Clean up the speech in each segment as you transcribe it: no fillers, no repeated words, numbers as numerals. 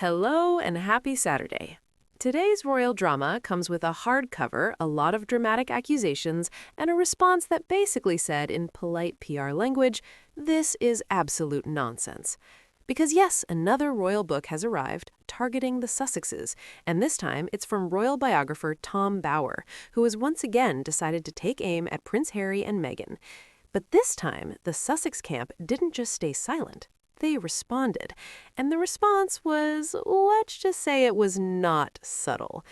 Hello and happy Saturday. Today's royal drama comes with a hardcover, a lot of dramatic accusations, and a response that basically said in polite PR language, this is absolute nonsense. Because yes, another royal book has arrived, targeting the Sussexes, and this time it's from royal biographer Tom Bower, who has once again decided to take aim at Prince Harry and Meghan. But this time, the Sussex camp didn't just stay silent. They responded, and the response was, let's just say it was not subtle.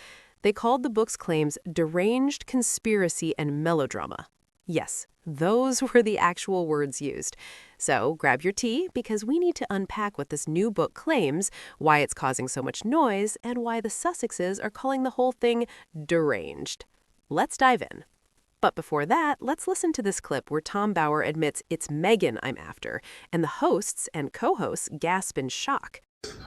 They called the book's claims deranged conspiracy and melodrama. Yes, those were the actual words used. So grab your tea, because we need to unpack what this new book claims, why it's causing so much noise, and why the Sussexes are calling the whole thing deranged. Let's dive in. But before that, let's listen to this clip where Tom Bower admits it's Meghan I'm after, and the hosts and co-hosts gasp in shock.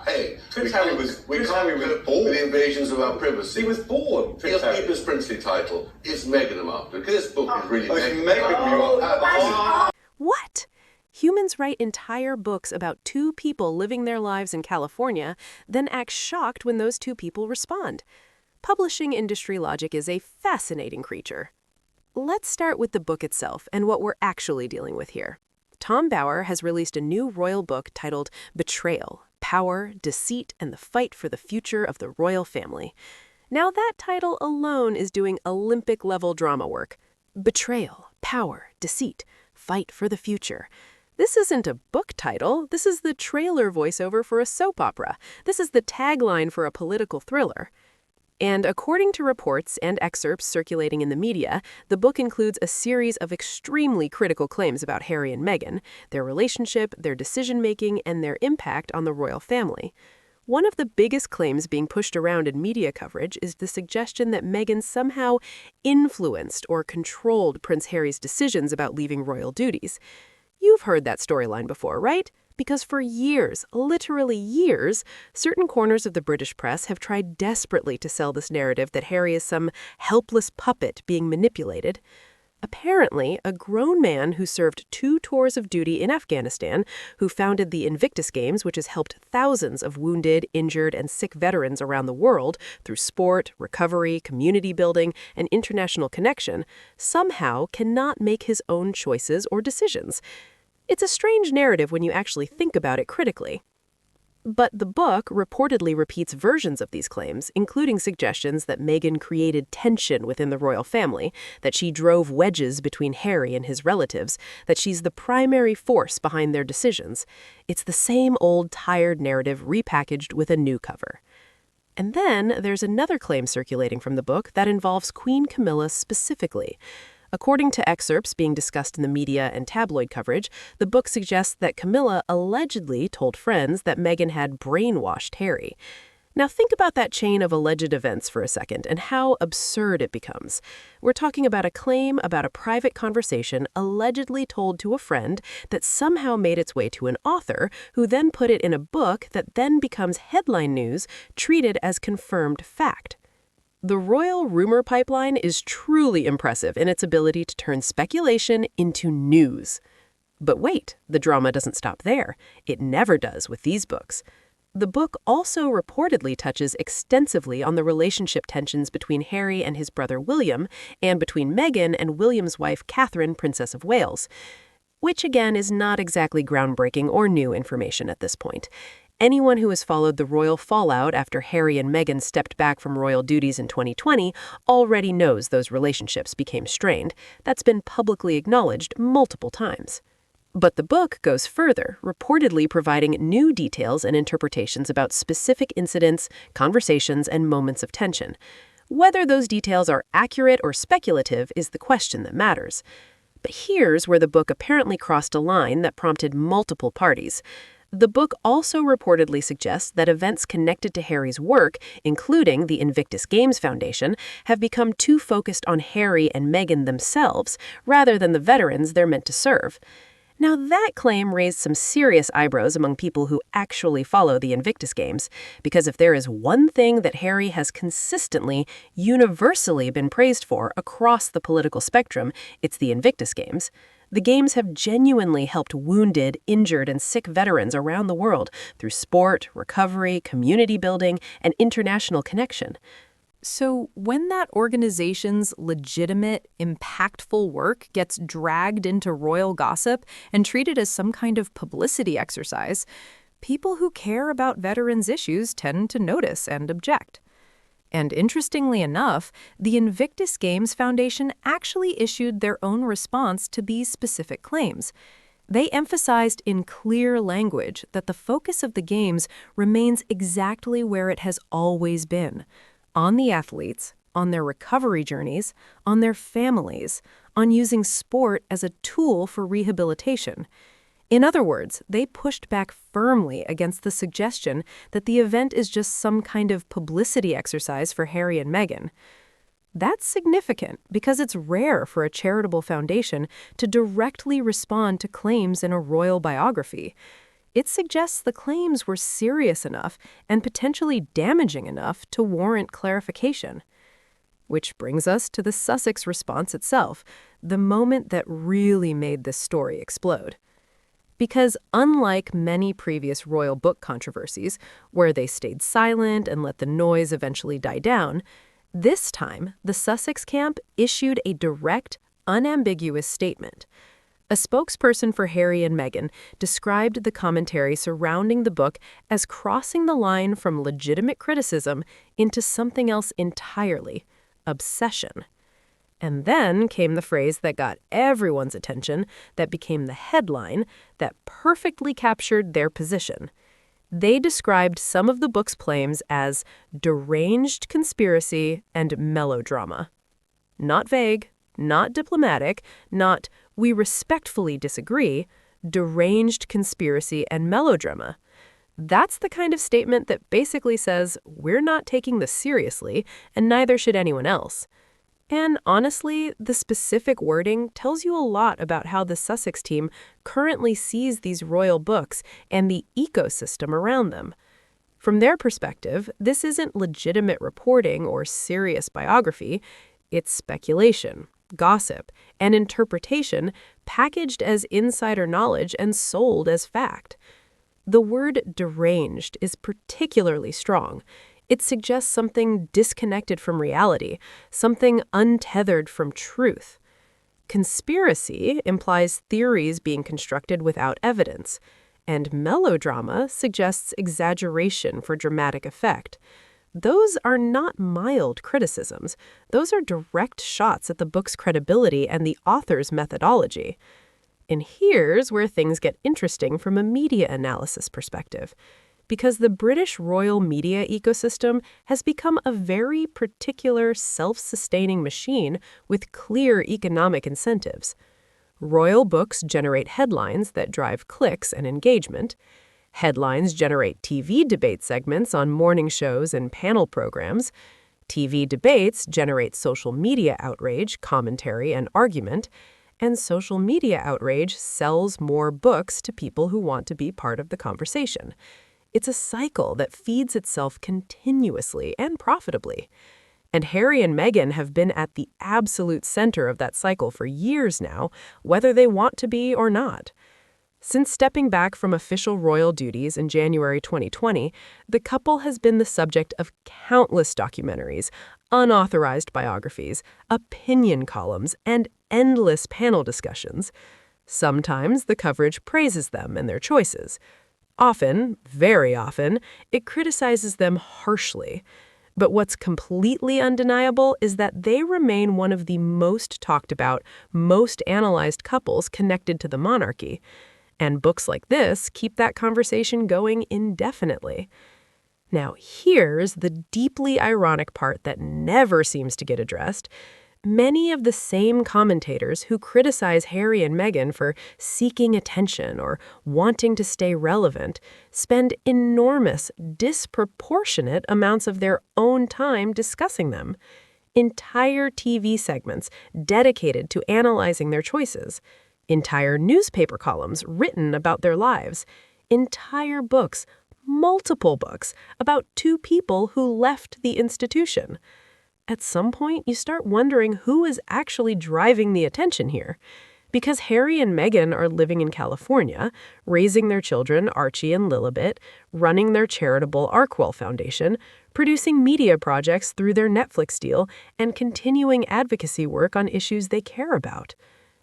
Hey, we can't be bored with the invasions of our privacy. He was bored. He'll keep his princely title. It's Meghan I'm after, because this book is really Meghan. What? Humans write entire books about two people living their lives in California, then act shocked when those two people respond. Publishing industry logic is a fascinating creature. Let's start with the book itself and what we're actually dealing with here. Tom Bower has released a new royal book titled Betrayal, Power, Deceit, and the Fight for the Future of the Royal Family. Now that title alone is doing Olympic-level drama work. Betrayal, Power, Deceit, Fight for the Future. This isn't a book title. This is the trailer voiceover for a soap opera. This is the tagline for a political thriller. And according to reports and excerpts circulating in the media, the book includes a series of extremely critical claims about Harry and Meghan, their relationship, their decision-making, and their impact on the royal family. One of the biggest claims being pushed around in media coverage is the suggestion that Meghan somehow influenced or controlled Prince Harry's decisions about leaving royal duties. You've heard that storyline before, right? Because for years, literally years, certain corners of the British press have tried desperately to sell this narrative that Harry is some helpless puppet being manipulated. Apparently, a grown man who served 2 tours of duty in Afghanistan, who founded the Invictus Games, which has helped thousands of wounded, injured, and sick veterans around the world through sport, recovery, community building, and international connection, somehow cannot make his own choices or decisions. It's a strange narrative when you actually think about it critically. But the book reportedly repeats versions of these claims, including suggestions that Meghan created tension within the royal family, that she drove wedges between Harry and his relatives, that she's the primary force behind their decisions. It's the same old tired narrative repackaged with a new cover. And then there's another claim circulating from the book that involves Queen Camilla specifically. According to excerpts being discussed in the media and tabloid coverage, the book suggests that Camilla allegedly told friends that Meghan had brainwashed Harry. Now think about that chain of alleged events for a second and how absurd it becomes. We're talking about a claim about a private conversation allegedly told to a friend that somehow made its way to an author who then put it in a book that then becomes headline news treated as confirmed fact. The royal rumor pipeline is truly impressive in its ability to turn speculation into news. But wait, the drama doesn't stop there. It never does with these books. The book also reportedly touches extensively on the relationship tensions between Harry and his brother William, and between Meghan and William's wife Catherine, Princess of Wales, which again is not exactly groundbreaking or new information at this point. Anyone who has followed the royal fallout after Harry and Meghan stepped back from royal duties in 2020 already knows those relationships became strained. That's been publicly acknowledged multiple times. But the book goes further, reportedly providing new details and interpretations about specific incidents, conversations, and moments of tension. Whether those details are accurate or speculative is the question that matters. But here's where the book apparently crossed a line that prompted multiple parties. The book also reportedly suggests that events connected to Harry's work, including the Invictus Games Foundation, have become too focused on Harry and Meghan themselves, rather than the veterans they're meant to serve. Now, that claim raised some serious eyebrows among people who actually follow the Invictus Games, because if there is one thing that Harry has consistently, universally been praised for across the political spectrum, it's the Invictus Games. The Games have genuinely helped wounded, injured, and sick veterans around the world through sport, recovery, community building, and international connection. So when that organization's legitimate, impactful work gets dragged into royal gossip and treated as some kind of publicity exercise, people who care about veterans' issues tend to notice and object. And interestingly enough, the Invictus Games Foundation actually issued their own response to these specific claims. They emphasized in clear language that the focus of the Games remains exactly where it has always been: on the athletes, on their recovery journeys, on their families, on using sport as a tool for rehabilitation. In other words, they pushed back firmly against the suggestion that the event is just some kind of publicity exercise for Harry and Meghan. That's significant because it's rare for a charitable foundation to directly respond to claims in a royal biography. It suggests the claims were serious enough and potentially damaging enough to warrant clarification. Which brings us to the Sussex response itself, the moment that really made this story explode. Because unlike many previous royal book controversies, where they stayed silent and let the noise eventually die down, this time the Sussex camp issued a direct, unambiguous statement. A spokesperson for Harry and Meghan described the commentary surrounding the book as crossing the line from legitimate criticism into something else entirely: obsession. And then came the phrase that got everyone's attention, that became the headline, that perfectly captured their position. They described some of the book's claims as deranged conspiracy and melodrama. Not vague, not diplomatic, not "we respectfully disagree," deranged conspiracy and melodrama. That's the kind of statement that basically says, we're not taking this seriously, and neither should anyone else. And honestly, the specific wording tells you a lot about how the Sussex team currently sees these royal books and the ecosystem around them. From their perspective, this isn't legitimate reporting or serious biography. It's speculation, gossip, and interpretation packaged as insider knowledge and sold as fact. The word deranged is particularly strong. It suggests something disconnected from reality, something untethered from truth. Conspiracy implies theories being constructed without evidence, and melodrama suggests exaggeration for dramatic effect. Those are not mild criticisms. Those are direct shots at the book's credibility and the author's methodology. And here's where things get interesting from a media analysis perspective. Because the British royal media ecosystem has become a very particular self-sustaining machine with clear economic incentives. Royal books generate headlines that drive clicks and engagement. Headlines generate TV debate segments on morning shows and panel programs. TV debates generate social media outrage, commentary, and argument. And social media outrage sells more books to people who want to be part of the conversation. It's a cycle that feeds itself continuously and profitably. And Harry and Meghan have been at the absolute center of that cycle for years now, whether they want to be or not. Since stepping back from official royal duties in January 2020, the couple has been the subject of countless documentaries, unauthorized biographies, opinion columns, and endless panel discussions. Sometimes the coverage praises them and their choices. Often, very often, it criticizes them harshly. But what's completely undeniable is that they remain one of the most talked about, most analyzed couples connected to the monarchy. And books like this keep that conversation going indefinitely. Now, here's the deeply ironic part that never seems to get addressed. Many of the same commentators who criticize Harry and Meghan for seeking attention or wanting to stay relevant spend enormous, disproportionate amounts of their own time discussing them. Entire TV segments dedicated to analyzing their choices. Entire newspaper columns written about their lives. Entire books, multiple books, about two people who left the institution. At some point, you start wondering who is actually driving the attention here. Because Harry and Meghan are living in California, raising their children, Archie and Lilibet, running their charitable Arkwell Foundation, producing media projects through their Netflix deal, and continuing advocacy work on issues they care about.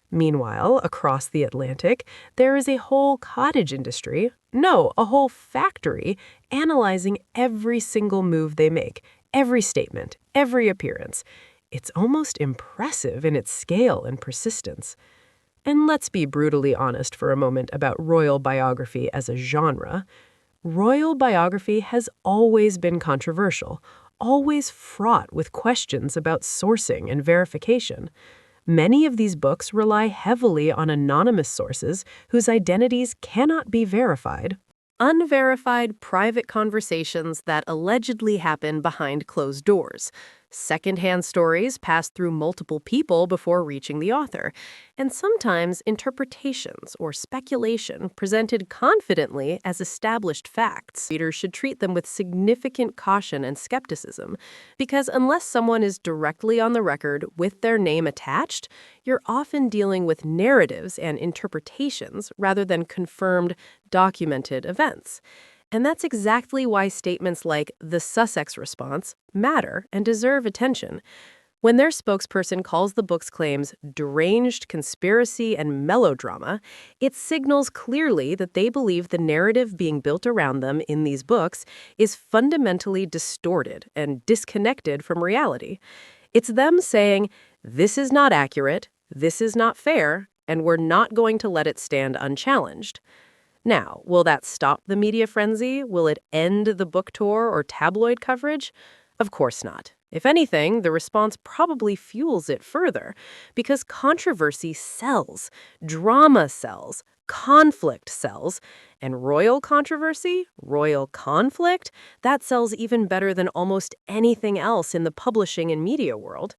Meanwhile, across the Atlantic, there is a whole cottage industry, no, a whole factory, analyzing every single move they make, every statement, every appearance. It's almost impressive in its scale and persistence. And let's be brutally honest for a moment about royal biography as a genre. Royal biography has always been controversial, always fraught with questions about sourcing and verification. Many of these books rely heavily on anonymous sources whose identities cannot be verified. Unverified private conversations that allegedly happen behind closed doors. Secondhand stories passed through multiple people before reaching the author, and sometimes interpretations or speculation presented confidently as established facts. Readers should treat them with significant caution and skepticism, because unless someone is directly on the record with their name attached, you're often dealing with narratives and interpretations rather than confirmed, documented events. And that's exactly why statements like the Sussex response matter and deserve attention. When their spokesperson calls the book's claims deranged conspiracy and melodrama, it signals clearly that they believe the narrative being built around them in these books is fundamentally distorted and disconnected from reality. It's them saying, this is not accurate, this is not fair, and we're not going to let it stand unchallenged. Now, will that stop the media frenzy? Will it end the book tour or tabloid coverage? Of course not. If anything, the response probably fuels it further, because controversy sells, drama sells, conflict sells, and royal controversy, royal conflict, that sells even better than almost anything else in the publishing and media world.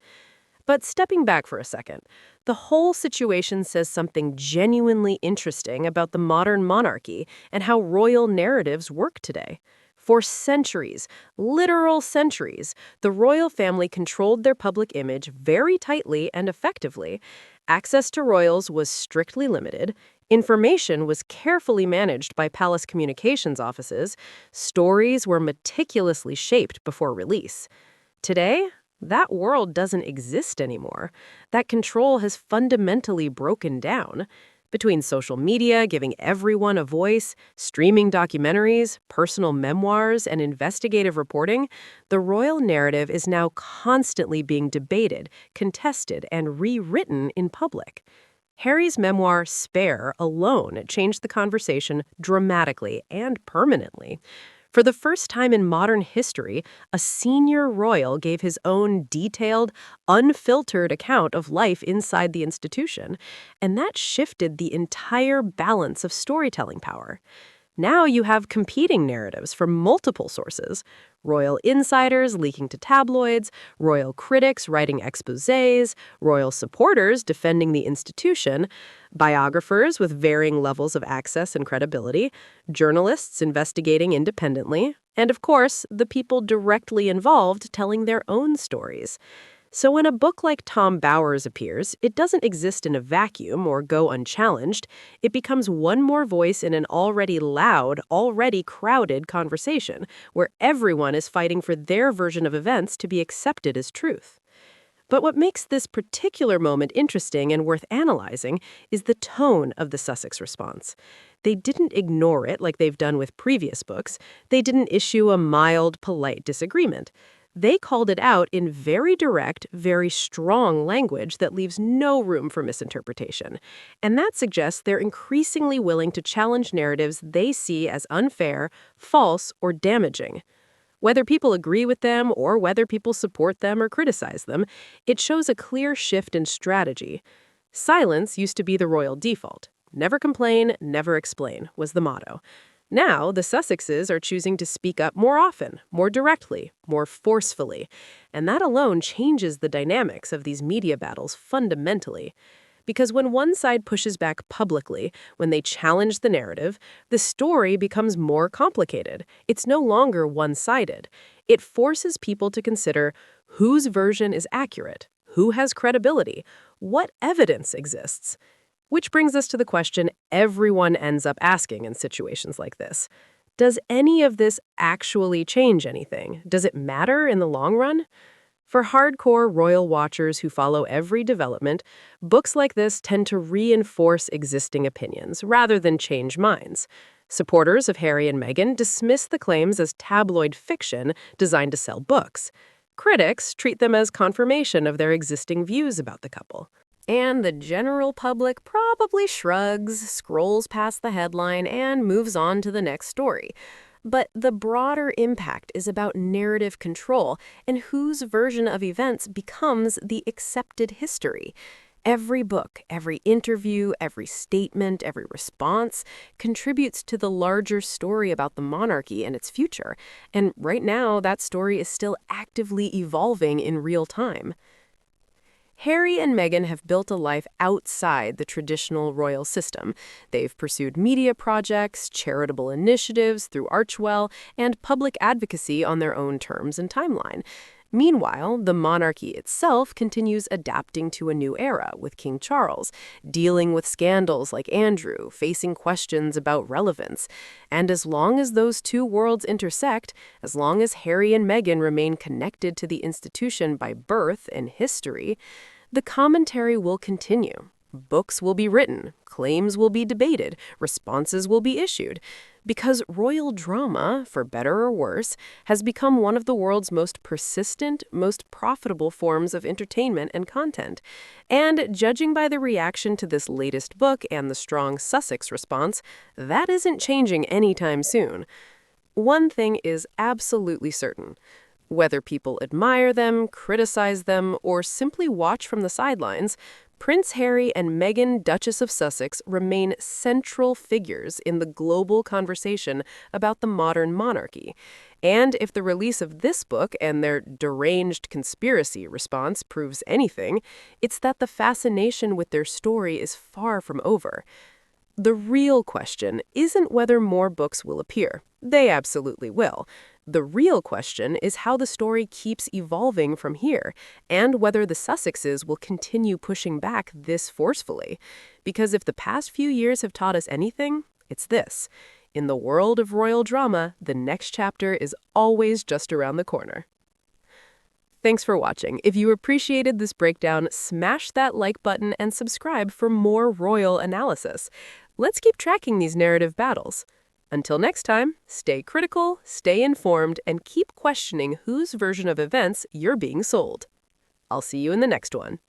But stepping back for a second, the whole situation says something genuinely interesting about the modern monarchy and how royal narratives work today. For centuries, literal centuries, the royal family controlled their public image very tightly and effectively. Access to royals was strictly limited. Information was carefully managed by palace communications offices. Stories were meticulously shaped before release. Today, that world doesn't exist anymore. That control has fundamentally broken down. Between social media giving everyone a voice, streaming documentaries, personal memoirs, and investigative reporting, the royal narrative is now constantly being debated, contested, and rewritten in public. Harry's memoir, Spare, alone changed the conversation dramatically and permanently. For the first time in modern history, a senior royal gave his own detailed, unfiltered account of life inside the institution, and that shifted the entire balance of storytelling power. Now you have competing narratives from multiple sources: royal insiders leaking to tabloids, royal critics writing exposés, royal supporters defending the institution, biographers with varying levels of access and credibility, journalists investigating independently, and of course, the people directly involved telling their own stories. So when a book like Tom Bower's appears, it doesn't exist in a vacuum or go unchallenged. It becomes one more voice in an already loud, already crowded conversation, where everyone is fighting for their version of events to be accepted as truth. But what makes this particular moment interesting and worth analyzing is the tone of the Sussex response. They didn't ignore it like they've done with previous books. They didn't issue a mild, polite disagreement. They called it out in very direct, very strong language that leaves no room for misinterpretation. And that suggests they're increasingly willing to challenge narratives they see as unfair, false, or damaging. Whether people agree with them or whether people support them or criticize them, it shows a clear shift in strategy. Silence used to be the royal default. Never complain, never explain was the motto. Now, the Sussexes are choosing to speak up more often, more directly, more forcefully, and that alone changes the dynamics of these media battles fundamentally. Because when one side pushes back publicly, when they challenge the narrative, the story becomes more complicated. It's no longer one-sided. It forces people to consider whose version is accurate, who has credibility, what evidence exists. Which brings us to the question everyone ends up asking in situations like this. Does any of this actually change anything? Does it matter in the long run? For hardcore royal watchers who follow every development, books like this tend to reinforce existing opinions rather than change minds. Supporters of Harry and Meghan dismiss the claims as tabloid fiction designed to sell books. Critics treat them as confirmation of their existing views about the couple. And the general public probably shrugs, scrolls past the headline, and moves on to the next story. But the broader impact is about narrative control and whose version of events becomes the accepted history. Every book, every interview, every statement, every response contributes to the larger story about the monarchy and its future. And right now, that story is still actively evolving in real time. Harry and Meghan have built a life outside the traditional royal system. They've pursued media projects, charitable initiatives through Archewell, and public advocacy on their own terms and timeline. Meanwhile, the monarchy itself continues adapting to a new era with King Charles, dealing with scandals like Andrew, facing questions about relevance. And as long as those two worlds intersect, as long as Harry and Meghan remain connected to the institution by birth and history, the commentary will continue. Books will be written, claims will be debated, responses will be issued. Because royal drama, for better or worse, has become one of the world's most persistent, most profitable forms of entertainment and content. And judging by the reaction to this latest book and the strong Sussex response, that isn't changing anytime soon. One thing is absolutely certain. Whether people admire them, criticize them, or simply watch from the sidelines, Prince Harry and Meghan, Duchess of Sussex, remain central figures in the global conversation about the modern monarchy. And if the release of this book and their deranged conspiracy response proves anything, it's that the fascination with their story is far from over. The real question isn't whether more books will appear. They absolutely will. The real question is how the story keeps evolving from here, and whether the Sussexes will continue pushing back this forcefully. Because if the past few years have taught us anything, it's this. In the world of royal drama, the next chapter is always just around the corner. Thanks for watching. If you appreciated this breakdown, smash that like button and subscribe for more royal analysis. Let's keep tracking these narrative battles. Until next time, stay critical, stay informed, and keep questioning whose version of events you're being sold. I'll see you in the next one.